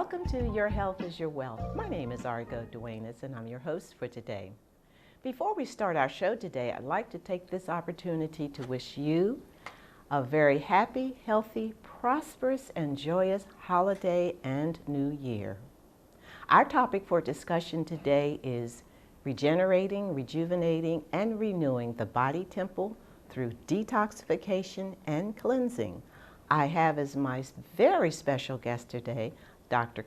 Welcome to Your Health is Your Wealth. My name is Argo Duenas and I'm your host for today. Before we start our show today, I'd like to take this opportunity to wish you a very happy, healthy, prosperous, and joyous holiday and new year. Our topic for discussion today is regenerating, rejuvenating, and renewing the body temple through detoxification and cleansing. I have as my very special guest today, Dr.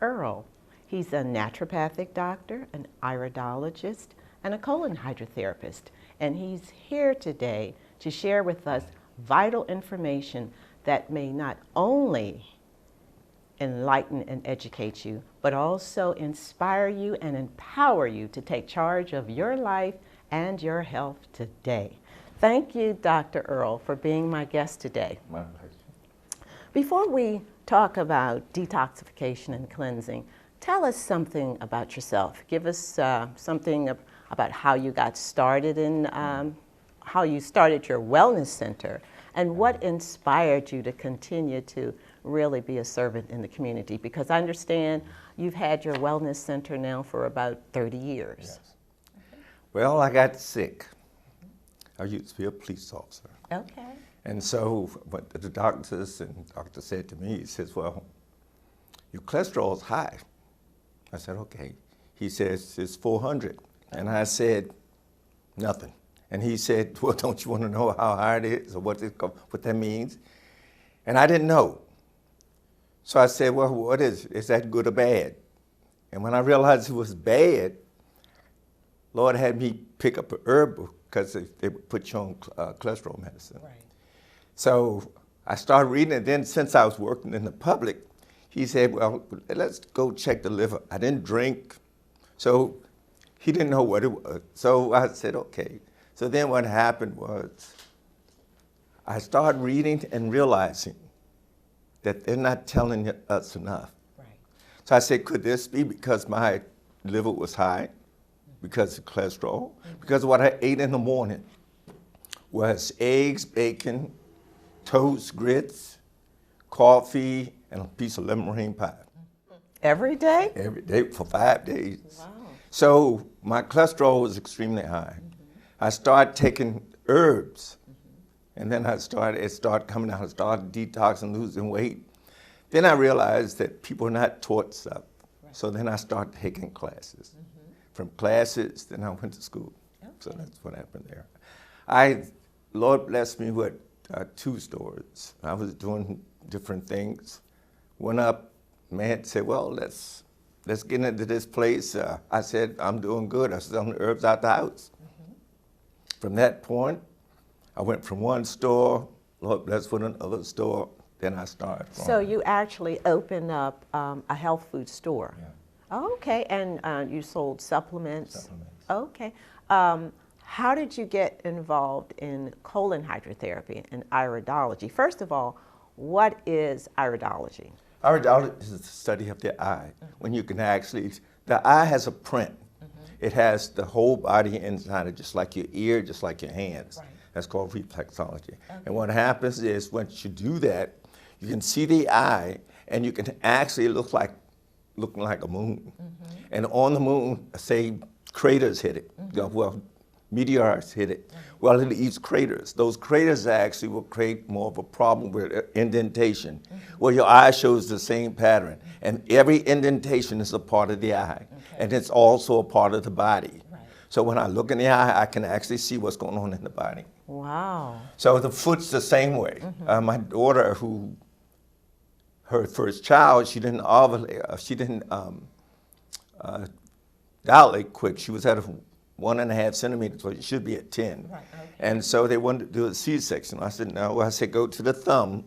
Earle. He's a naturopathic doctor, an iridologist, and a colon hydrotherapist. And he's here today to share with us vital information that may not only enlighten and educate you, but also inspire you and empower you to take charge of your life and your health today. Thank you, Dr. Earle, for being my guest today. My pleasure. Before we talk about detoxification and cleansing, tell us something about yourself. Give us something about how you got started and how you started your wellness center and what inspired you to continue to really be a servant in the community, because I understand you've had your wellness center now for about 30 years. Yes. Well, I got sick. I used to be a police officer. Okay. And so what the doctor said to me, he says, well, your cholesterol is high. I said, okay. He says, it's 400. And I said, nothing. And he said, well, don't you want to know how high it is or what that means? And I didn't know. So I said, well, what is it? Is that good or bad? And when I realized it was bad, Lord had me pick up an herb because they would put you on cholesterol medicine. Right. So I started reading it. Then since I was working in the public, he said, well, let's go check the liver. I didn't drink, so he didn't know what it was. So I said, okay. So then what happened was I started reading and realizing that they're not telling us enough. Right. So I said, could this be because my liver was high, because of cholesterol, because what I ate in the morning was eggs, bacon, toast, grits, coffee, and a piece of lemon meringue pie. Every day? Every day for 5 days. Wow. So my cholesterol was extremely high. I started taking herbs, and then it started coming out. I started detoxing, losing weight. Then I realized that people are not taught stuff. Right. So then I started taking classes. From classes, then I went to school. Okay. So that's what happened there. Lord blessed me with 2 stores. I was doing different things. Went up, man said, well, let's get into this place. I said, I'm doing good. I was selling herbs out the house. From that point, I went from one store, Lord blessed with another store, then I started. So you actually opened up a health food store? Yeah. Oh, okay, and you sold supplements? Supplements. Okay. How did you get involved in colon hydrotherapy and iridology? First of all, what is iridology? Iridology is the study of the eye. When you can actually, the eye has a print. It has the whole body inside it, just like your ear, just like your hands. Right. That's called reflexology. Okay. And what happens is once you do that, you can see the eye, and you can actually looking like a moon. And on the moon, say craters hit it. Well, meteors hit it. Well, it leaves craters. Those craters actually will create more of a problem with indentation. Well, your eye shows the same pattern. And every indentation is a part of the eye. Okay. And it's also a part of the body. Right. So when I look in the eye, I can actually see what's going on in the body. Wow. So the foot's the same way. My daughter, her first child, she didn't dilate quick. She was at 1.5 centimeters, so it should be at 10. Right, okay. And so they wanted to do a C-section. I said, no. I said, go to the thumb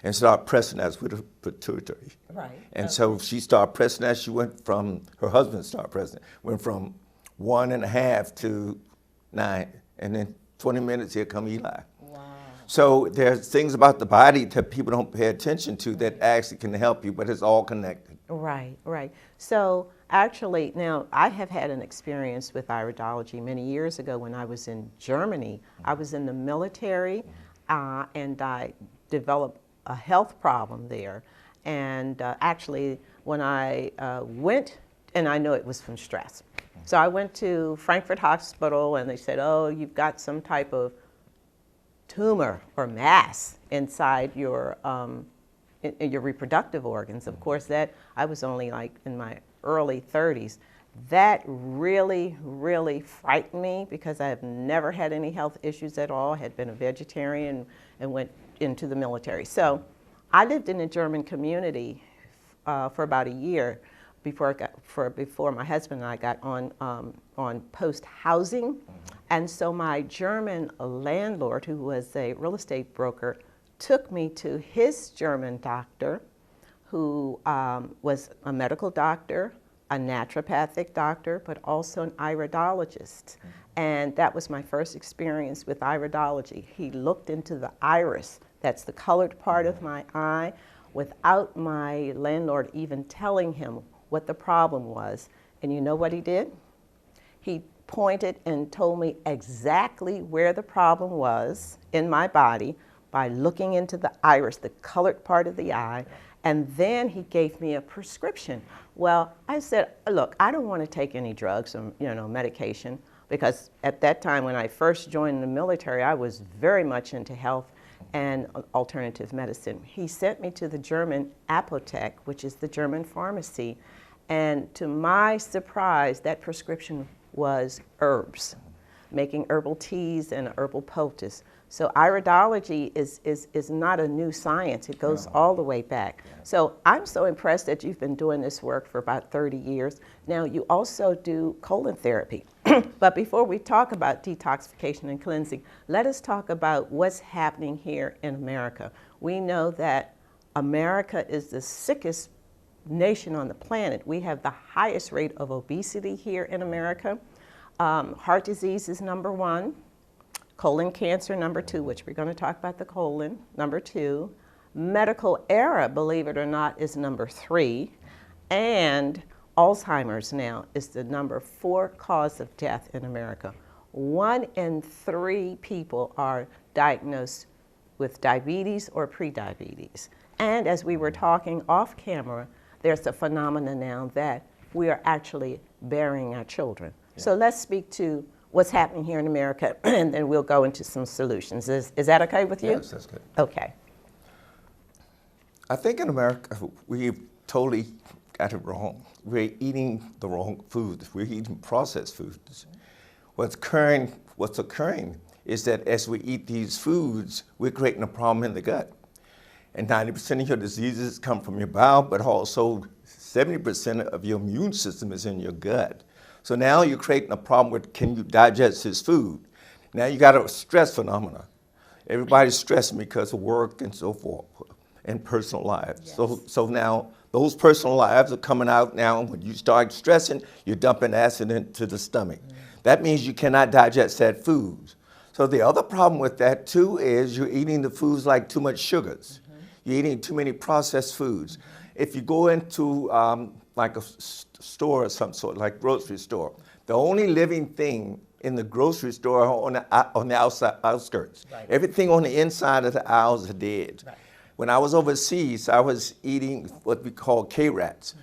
and start pressing that with a pituitary. Right. And so she started pressing that. She went from, her husband started pressing it, went from 1.5 to 9. And then 20 minutes, here come Eli. Wow. So there's things about the body that people don't pay attention to that actually can help you, but it's all connected. Right, right. So actually, now I have had an experience with iridology many years ago when I was in Germany. I was in the military and I developed a health problem there. And actually, when I went, and I know it was from stress. So I went to Frankfurt Hospital, and they said, oh, you've got some type of tumor or mass inside your in your reproductive organs. Of course, that I was only like in my early 30s. That really, really frightened me because I have never had any health issues at all. I had been a vegetarian and went into the military. So I lived in a German community for about a year before my husband and I got on post housing. And so my German landlord, who was a real estate broker, took me to his German doctor, who was a medical doctor, a naturopathic doctor, but also an iridologist. And that was my first experience with iridology. He looked into the iris, that's the colored part of my eye, without my landlord even telling him what the problem was. And you know what he did? He pointed and told me exactly where the problem was in my body by looking into the iris, the colored part of the eye, and then he gave me a prescription. Well, I said, look, I don't want to take any drugs or medication, because at that time when I first joined the military, I was very much into health and alternative medicine. He sent me to the German Apotheke, which is the German pharmacy, and to my surprise, that prescription was herbs, making herbal teas and herbal poultice. So iridology is not a new science. It goes all the way back. So I'm so impressed that you've been doing this work for about 30 years. Now, you also do colon therapy. But before we talk about detoxification and cleansing, let us talk about what's happening here in America. We know that America is the sickest nation on the planet. We have the highest rate of obesity here in America. Heart disease is #1. Colon cancer, #2, which we're going to talk about the colon, #2. Medical error, believe it or not, is #3. And Alzheimer's now is the #4 cause of death in America. 1 in 3 people are diagnosed with diabetes or prediabetes. And as we were talking off camera, there's a phenomenon now that we are actually burying our children. Yeah. So let's speak to what's happening here in America, and then we'll go into some solutions. Is that okay with you? Yes, that's good. Okay. I think in America, we've totally got it wrong. We're eating the wrong foods. We're eating processed foods. What's occurring is that as we eat these foods, we're creating a problem in the gut. And 90% of your diseases come from your bowel, but also 70% of your immune system is in your gut. So now you're creating a problem with, can you digest this food? Now you got a stress phenomena. Everybody's stressing because of work and so forth, and personal lives. Yes. So now those personal lives are coming out now. When you start stressing, you're dumping acid into the stomach. That means you cannot digest that food. So the other problem with that too is you're eating the foods like too much sugars. You're eating too many processed foods. If you go into like a store of some sort, like grocery store, the only living thing in the grocery store are on the outside outskirts. Right. Everything on the inside of the aisles are dead. Right. When I was overseas, I was eating what we call K-rats,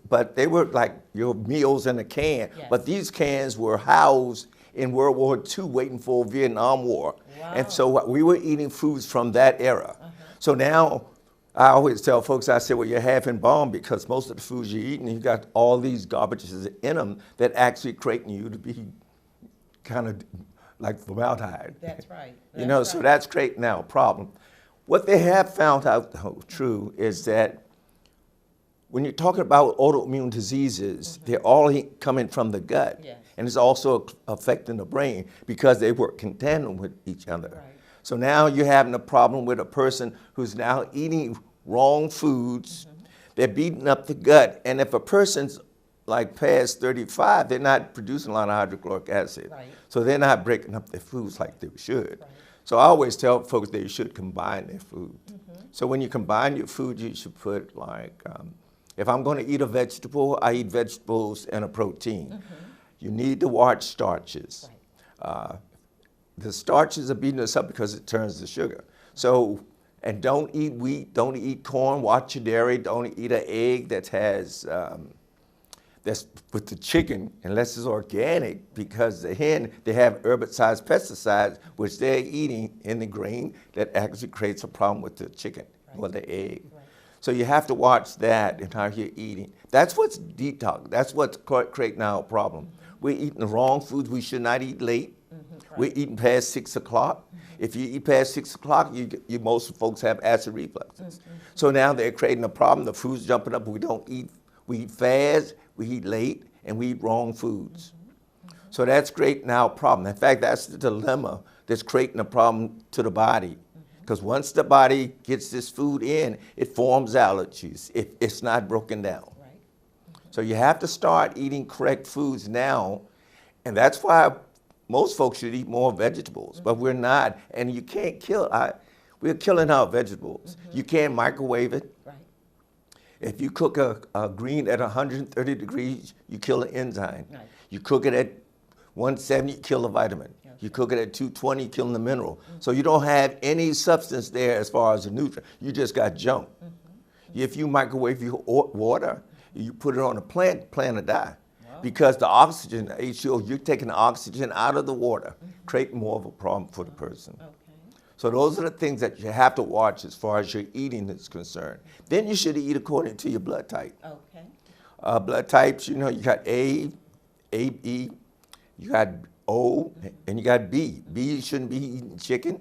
but they were like your meals in a can. Yes. But these cans were housed in World War II, waiting for Vietnam War. Wow. And so we were eating foods from that era. So now, I always tell folks, I say, well, you're half embalmed because most of the foods you're eating, you got all these garbages in them that actually creating you to be kind of like formaldehyde. That's right. So that's creating now a problem. What they have found out, though, true, is that when you're talking about autoimmune diseases, they're all coming from the gut. Yes. And it's also affecting the brain because they work in tandem with each other. Right. So now you're having a problem with a person who's now eating wrong foods. They're beating up the gut. And if a person's like past 35, they're not producing a lot of hydrochloric acid. Right. So they're not breaking up their foods like they should. Right. So I always tell folks they should combine their food. So when you combine your food, you should put like, if I'm going to eat a vegetable, I eat vegetables and a protein. You need to watch starches. Right. The starches are beating us up because it turns to sugar. So And don't eat wheat, don't eat corn, watch your dairy, don't eat an egg that has, that's with the chicken, unless it's organic, because the hen, they have herbicides, pesticides, which they're eating in the grain that actually creates a problem with the chicken or the egg. So you have to watch that and how you're eating. That's what's detox, that's what's creating our problem. We're eating the wrong foods, we should not eat late. We're eating past 6 o'clock. If you eat past 6 o'clock, most folks have acid refluxes. So now they're creating a problem. The food's jumping up. We don't eat. We eat fast, we eat late, and we eat wrong foods. So that's creating our problem. In fact, that's the dilemma that's creating a problem to the body. Because once the body gets this food in, it forms allergies if it's not broken down. So you have to start eating correct foods now. And that's why most folks should eat more vegetables, but we're not. And you can't kill, we're killing our vegetables. You can't microwave it. If you cook a green at 130 degrees, you kill an enzyme. You cook it at 170, you kill a vitamin. You cook it at 220, you kill the mineral. So you don't have any substance there as far as the nutrient. You just got junk. If you microwave your water, you put it on a plant will die. Because the oxygen, H2O, you're taking the oxygen out of the water, creating more of a problem for the person. So those are the things that you have to watch as far as your eating is concerned. Then you should eat according to your blood type. Blood types, you know, you got A, AB, you got O, and you got B. B shouldn't be eating chicken.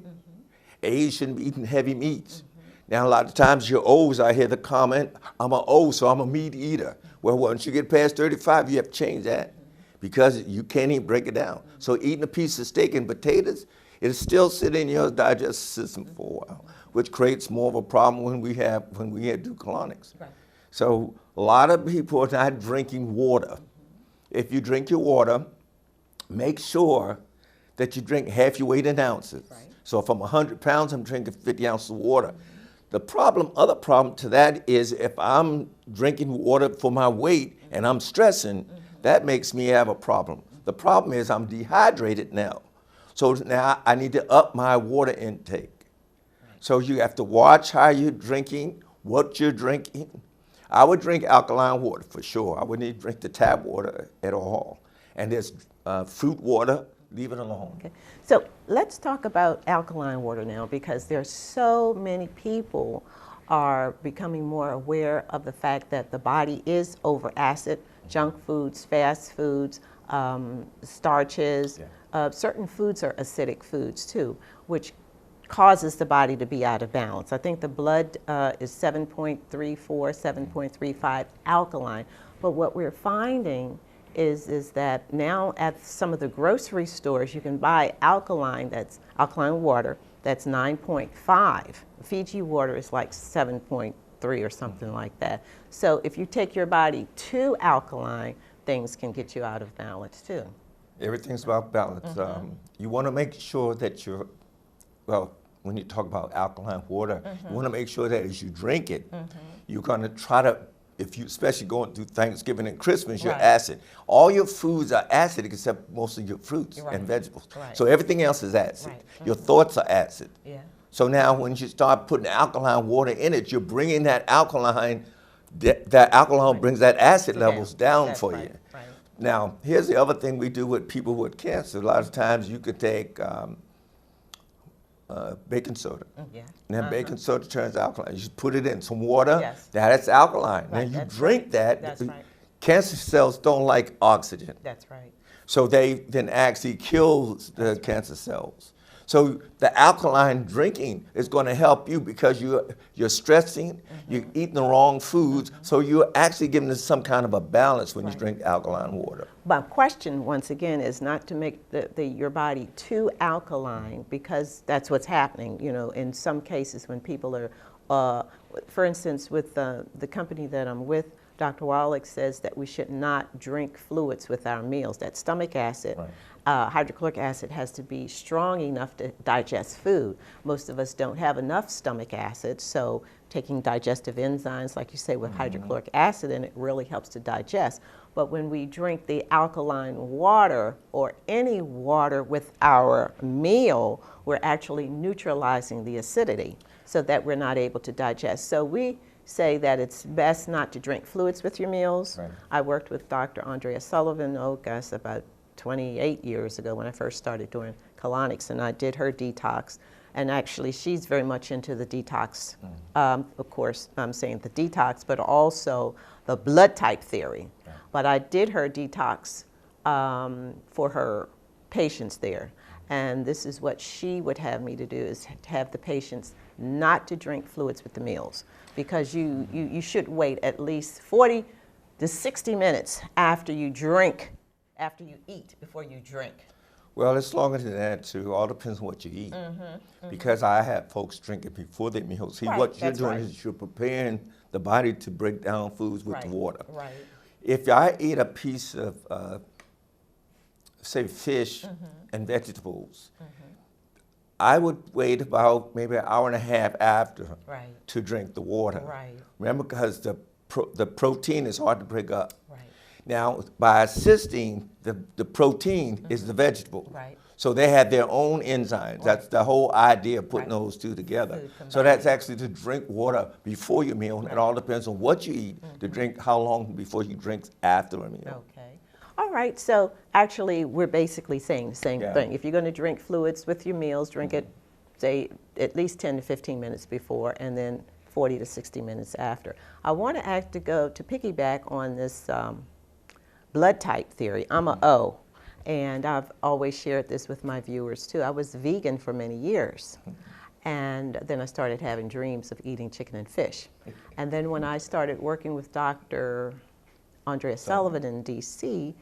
A shouldn't be eating heavy meats. Now, a lot of times your O's, I hear the comment, I'm an O, so I'm a meat eater. Well, once you get past 35, you have to change that because you can't even break it down. So eating a piece of steak and potatoes, it'll still sit in your digestive system for a while, which creates more of a problem when we do colonics. So a lot of people are not drinking water. If you drink your water, make sure that you drink half your weight in ounces. So if I'm 100 pounds, I'm drinking 50 ounces of water. The other problem to that is if I'm drinking water for my weight and I'm stressing, that makes me have a problem. The problem is I'm dehydrated now. So now I need to up my water intake. So you have to watch how you're drinking, what you're drinking. I would drink alkaline water for sure. I wouldn't even drink the tap water at all. And there's fruit water, leave it alone. So let's talk about alkaline water now, because there's so many people are becoming more aware of the fact that the body is over acid, junk foods, fast foods, starches. Certain foods are acidic foods too, which causes the body to be out of balance. I think the blood is 7.34, 7.35 alkaline, but what we're finding is that now at some of the grocery stores you can buy alkaline water that's 9.5. Fiji water is like 7.3 or something like that. So if you take your body too alkaline, things can get you out of balance too. Everything's about balance. You want to make sure that when you talk about alkaline water, you want to make sure that as you drink it, you're going to try to, if you especially going through Thanksgiving and Christmas, you're acid. All your foods are acid except most of your fruits and vegetables. So everything else is acid. Your thoughts are acid. So now when you start putting alkaline water in it, you're bringing that alkaline, that alcohol brings that acid levels down for you. Now, here's the other thing we do with people with cancer. A lot of times you could take baking soda. And then baking soda turns alkaline. You just put it in some water, that's alkaline. Now you drink that. Cancer cells don't like oxygen. So they then actually kills the cancer cells. So the alkaline drinking is going to help you because you're stressing, you're eating the wrong foods, so you're actually giving us some kind of a balance when you drink alkaline water. My question, once again, is not to make your body too alkaline, because that's what's happening. You know, in some cases when people are, for instance, with the company that I'm with, Dr. Wallach says that we should not drink fluids with our meals. That stomach acid, hydrochloric acid, has to be strong enough to digest food. Most of us don't have enough stomach acid, so taking digestive enzymes, like you say, with hydrochloric acid in it really helps to digest. But when we drink the alkaline water or any water with our meal, we're actually neutralizing the acidity. so that we're not able to digest. So we say that it's best not to drink fluids with your meals. Right. I worked with Dr. Andrea Sullivan, oh gosh, about 28 years ago when I first started doing colonics, and I did her detox. And actually, she's very much into the detox. Of course, I'm saying the detox, but also the blood type theory. Yeah. But I did her detox for her patients there. And this is what she would have me to do, is to have the patients not to drink fluids with the meals, because you should wait at least 40 to 60 minutes after you eat, before you drink. Well, it's longer than that too. All depends on what you eat. Because I have folks drinking before their meals. See, Right, what you're that's doing right. is you're preparing the body to break down foods with the Right, water. right. If I eat a piece of, say, fish and vegetables, I would wait about maybe an hour and a half after Right. to drink the water. Right. Remember, because the protein is hard to break up. Right. Now, by assisting, the protein is the vegetable. Right. So they have their own enzymes. That's the whole idea of putting Right. those two together. Food So that's actually to drink water before your meal. Right. It all depends on what you eat, to drink how long before you drink after a meal. Okay. All right. So actually, we're basically saying the same Yeah. thing. If you're going to drink fluids with your meals, drink it, say, at least 10 to 15 minutes before, and then 40 to 60 minutes after. I want to go to piggyback on this blood type theory. I'm a O, and I've always shared this with my viewers too. I was vegan for many years, and then I started having dreams of eating chicken and fish. And then when I started working with Dr. Andrea Sullivan in DC,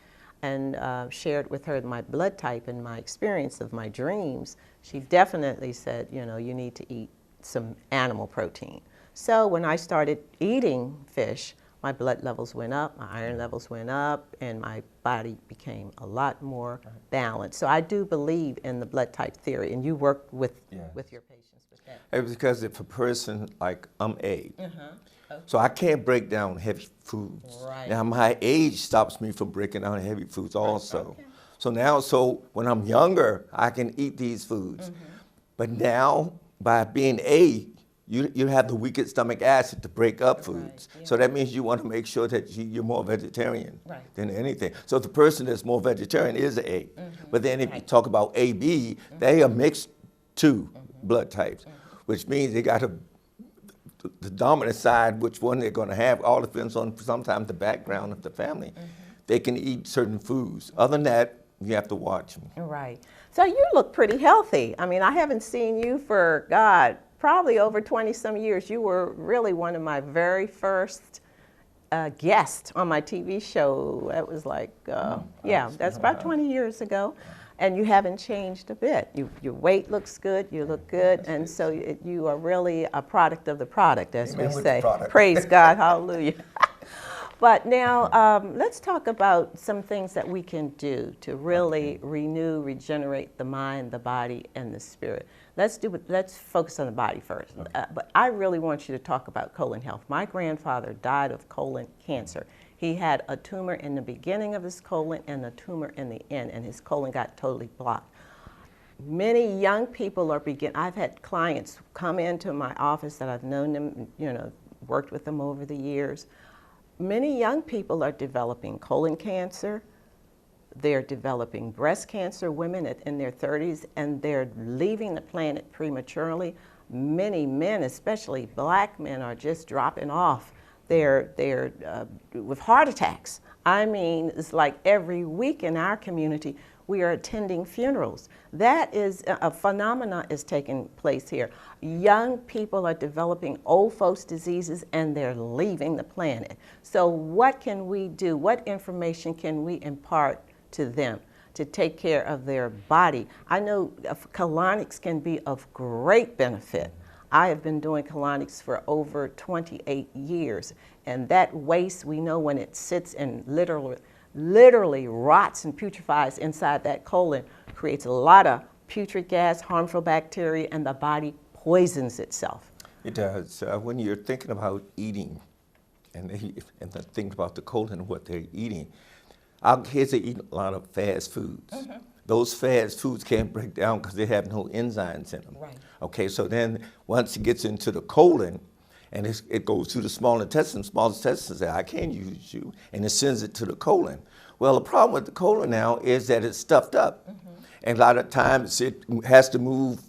and shared with her my blood type and my experience of my dreams, she definitely said, you know, you need to eat some animal protein. So when I started eating fish, my blood levels went up, my iron levels went up, and my body became a lot more balanced. So I do believe in the blood type theory, and you work with your patients with that. It's because if a person, like I'm A, so I can't break down heavy foods. Right. Now my age stops me from breaking down heavy foods also. Okay. So when I'm younger, I can eat these foods. But now, by being A, you have the weakest stomach acid to break up foods. yeah. So that means you want to make sure that you're more vegetarian Right. than anything. So the person that's more vegetarian is an A. But then if you talk about AB, they are mixed two blood types, which means they got the dominant side, which one they're going to have, all depends on sometimes the background of the family. They can eat certain foods. Other than that, you have to watch them. Right. So you look pretty healthy. I mean, I haven't seen you for, God, probably over 20 some years. You were really one of my very first guests on my TV show. That was like, that's about 20 years ago. And you haven't changed a bit. Your weight looks good, you look good, and so you are really a product of the product, as Amen we with the say. product. Praise God, hallelujah. But now, let's talk about some things that we can do to really renew, regenerate the mind, the body, and the spirit. Let's focus on the body first. But I really want you to talk about colon health. My grandfather died of colon cancer. He had a tumor in the beginning of his colon and a tumor in the end, and his colon got totally blocked. Many young people I've had clients come into my office that I've known them, worked with them over the years. Many young people are developing colon cancer. They're developing breast cancer, women in their 30s, and they're leaving the planet prematurely. Many men, especially black men, are just dropping off. They're with heart attacks. I mean, it's like every week in our community, we are attending funerals. That is a phenomenon is taking place here. Young people are developing old folks' diseases, and they're leaving the planet. So what can we do? What information can we impart to them to take care of their body? I know colonics can be of great benefit. I have been doing colonics for over 28 years, and that waste, we know when it sits and literally rots and putrefies inside that colon, creates a lot of putrid gas, harmful bacteria, and the body poisons itself. It does. When you're thinking about eating and thinking about the colon and what they're eating, our kids are eating a lot of fast foods. those fast foods can't break down because they have no enzymes in them. Right. Okay, so then once it gets into the colon, and it goes through the small intestine says, I can't use you, and it sends it to the colon. Well, the problem with the colon now is that it's stuffed up. And a lot of times it has to move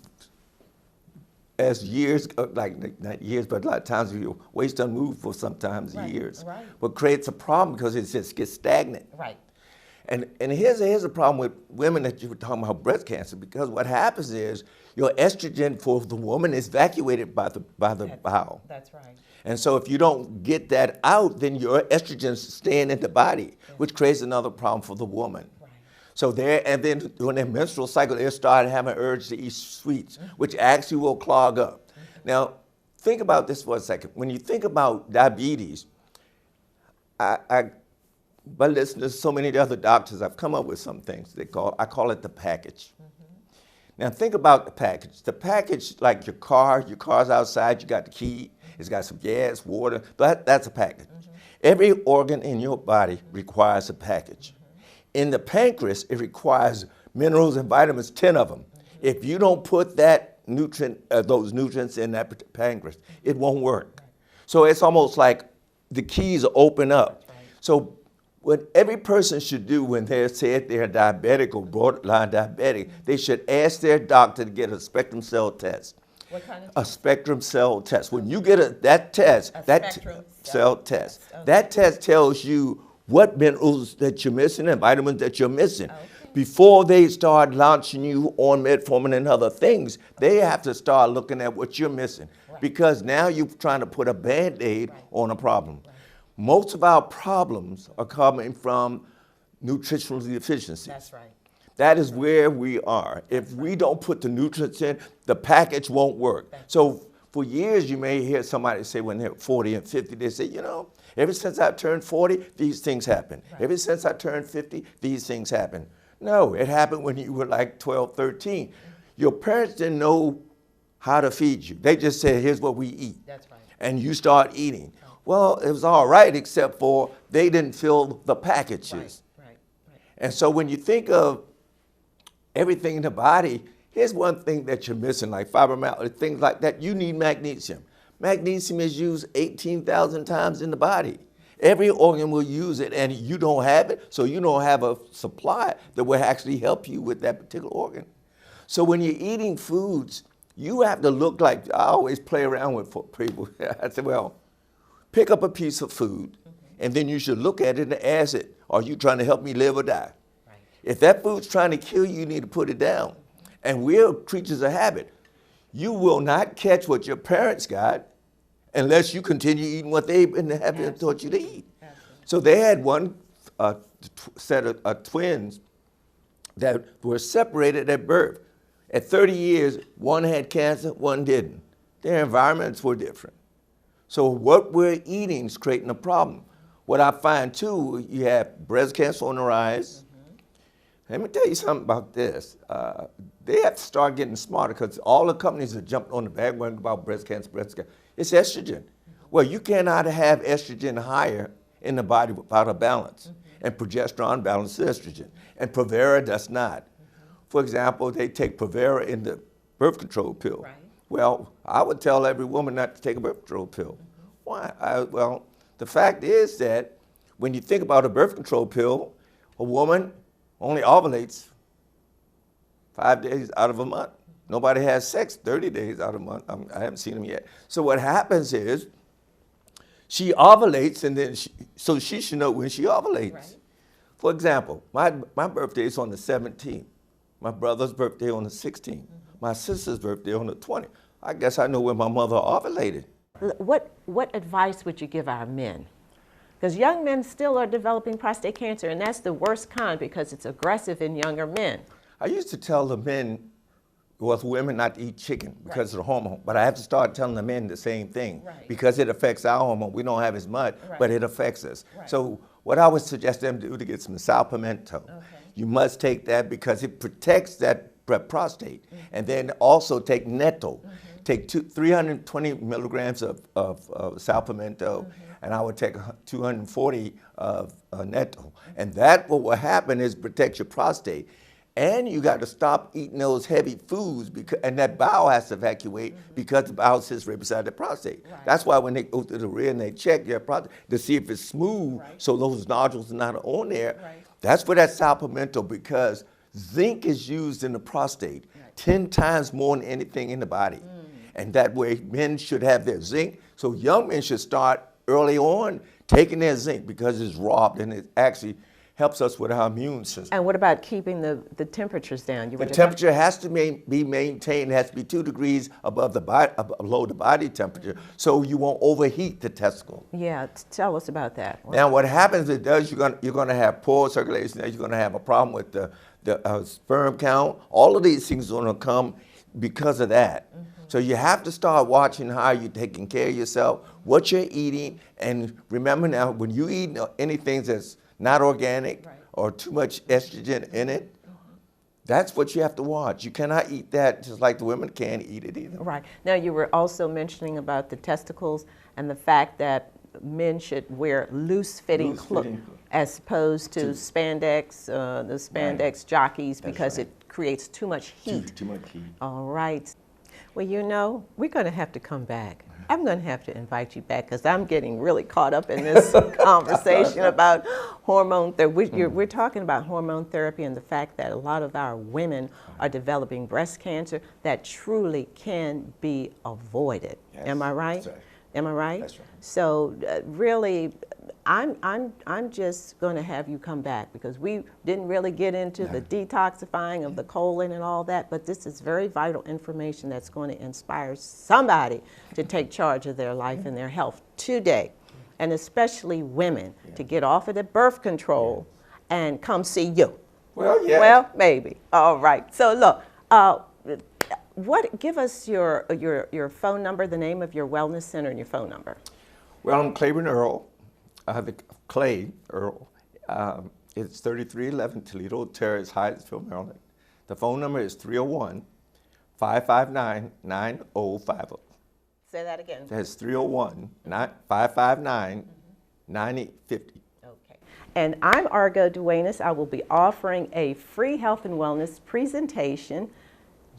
as years, like not years, but a lot of times your waste doesn't move for sometimes years. Right. What creates a problem because it just gets stagnant. Right. And here's a problem with women that you were talking about breast cancer, because what happens is your estrogen for the woman is evacuated by the bowel. That's right. And so if you don't get that out, then your estrogen's staying in the body, which creates another problem for the woman. Right. So and then during their menstrual cycle, they start having an urge to eat sweets, which actually will clog up. Now, think about this for a second. When you think about diabetes, by listening to so many other doctors, I've come up with some things I call it the package. Now think about the package. The package, like your car's outside, you got the key, it's got some gas, water, but that's a package. Every organ in your body requires a package. In the pancreas, it requires minerals and vitamins, 10 of them. If you don't put those nutrients in that pancreas, it won't work. So it's almost like the keys open up. So what every person should do when they're said they're diabetic or borderline diabetic, they should ask their doctor to get a spectrum cell test. What kind of A spectrum cell test. When you get that test, cell test, that test tells you what minerals that you're missing and vitamins that you're missing. Okay. Before they start launching you on metformin and other things, they have to start looking at what you're missing. Because now you're trying to put a Band-Aid on a problem. Most of our problems are coming from nutritional deficiencies. That's right. That is where we are. If we don't put the nutrients in, the package won't work. So for years, you may hear somebody say when they're 40 and 50, they say, ever since I turned 40, these things happen. Ever since I turned 50, these things happen. No, it happened when you were like 12, 13. Your parents didn't know how to feed you. They just said, here's what we eat. That's right. And you start eating. Well, it was all right, except for they didn't fill the packages. Right. And so when you think of everything in the body, here's one thing that you're missing, like fibromyalgia, things like that. You need magnesium. Magnesium is used 18,000 times in the body. Every organ will use it, and you don't have it, so you don't have a supply that will actually help you with that particular organ. So when you're eating foods, you have to look like, I always play around with people. I said, well, pick up a piece of food, and then you should look at it and ask it, are you trying to help me live or die? Right. If that food's trying to kill you, you need to put it down. And we're creatures of habit. You will not catch what your parents got unless you continue eating what they've been having taught you to eat. Absolutely. So they had one set of twins that were separated at birth. At 30 years, one had cancer, one didn't. Their environments were different. So what we're eating is creating a problem. What I find too, you have breast cancer on the rise. Let me tell you something about this. They have to start getting smarter because all the companies have jumped on the bandwagon about breast cancer. It's estrogen. Well, you cannot have estrogen higher in the body without a balance. And progesterone balances estrogen. And Provera does not. For example, they take Provera in the birth control pill. Right. Well, I would tell every woman not to take a birth control pill. Why? Well, the fact is that when you think about a birth control pill, a woman only ovulates 5 days out of a month. Nobody has sex 30 days out of a month. I haven't seen them yet. So what happens is she ovulates, and then so she should know when she ovulates. Right. For example, my birthday is on the 17th. My brother's birthday on the 16th. My sister's birthday on the 20th. I guess I know when my mother ovulated. What advice would you give our men? Because young men still are developing prostate cancer, and that's the worst kind because it's aggressive in younger men. I used to tell the men, well, for women not to eat chicken because of the hormone, but I have to start telling the men the same thing because it affects our hormone. We don't have as much, but it affects us. So what I would suggest them do to get some sal pimento. You must take that because it protects that prostate. And then also take netto. Take 320 milligrams of sal pimento, and I would take 240 of netto. And that what will happen is protect your prostate. And you got to stop eating those heavy foods, because, and that bowel has to evacuate because the bowel sits right beside the prostate. Right. That's why when they go to the rear and they check your prostate to see if it's smooth, so those nodules are not on there. Right. That's for that sal pimento, because zinc is used in the prostate 10 times more than anything in the body. And that way men should have their zinc. So young men should start early on taking their zinc, because it's robbed and it actually helps us with our immune system. And what about keeping the temperatures down? The temperature has to be maintained. It has to be 2 degrees above the body, below the body temperature, so you won't overheat the testicle. Yeah, tell us about that. Now, what happens, you're going to have poor circulation. You're going to have a problem with the sperm count. All of these things are going to come because of that. So you have to start watching how you're taking care of yourself, what you're eating, and remember now, when you eat anything that's not organic or too much estrogen in it, that's what you have to watch. You cannot eat that just like the women can't eat it either. Right. Now, you were also mentioning about the testicles and the fact that men should wear loose-fitting clothes as opposed to spandex, the spandex jockeys, because it creates too much heat. Too much heat. All right. Well, you know, we're going to have to come back. I'm going to have to invite you back, because I'm getting really caught up in this conversation about hormone therapy. We're talking about hormone therapy and the fact that a lot of our women are developing breast cancer that truly can be avoided. Yes, Am I right? that's right. Am I right? That's right. So really, I'm just going to have you come back, because we didn't really get into the detoxifying of the colon and all that, but this is very vital information that's going to inspire somebody to take charge of their life and their health today, and especially women to get off of the birth control and come see you. Well, yeah. Well, maybe. All right. So look, give us your phone number, the name of your wellness center, and your phone number. Well, I'm Claiborne Earle, Clay Earle. It's 3311 Toledo Terrace, Hyattsville, Maryland. The phone number is 301-559-9050. Say that again. That's 301-559-9850. Okay. And I'm Argo Duenas. I will be offering a free health and wellness presentation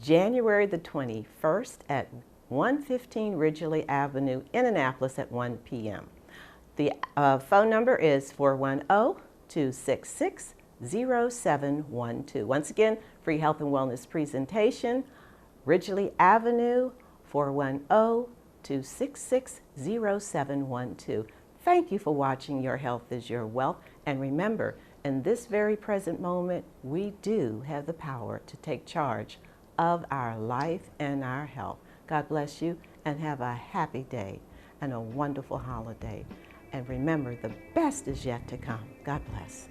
January the 21st at 115 Ridgely Avenue in Annapolis at 1 p.m. The phone number is 410-266-0712. Once again, free health and wellness presentation, Ridgely Avenue, 410-266-0712. Thank you for watching Your Health is Your Wealth. And remember, in this very present moment, we do have the power to take charge of our life and our health. God bless you, and have a happy day and a wonderful holiday. And remember, the best is yet to come. God bless.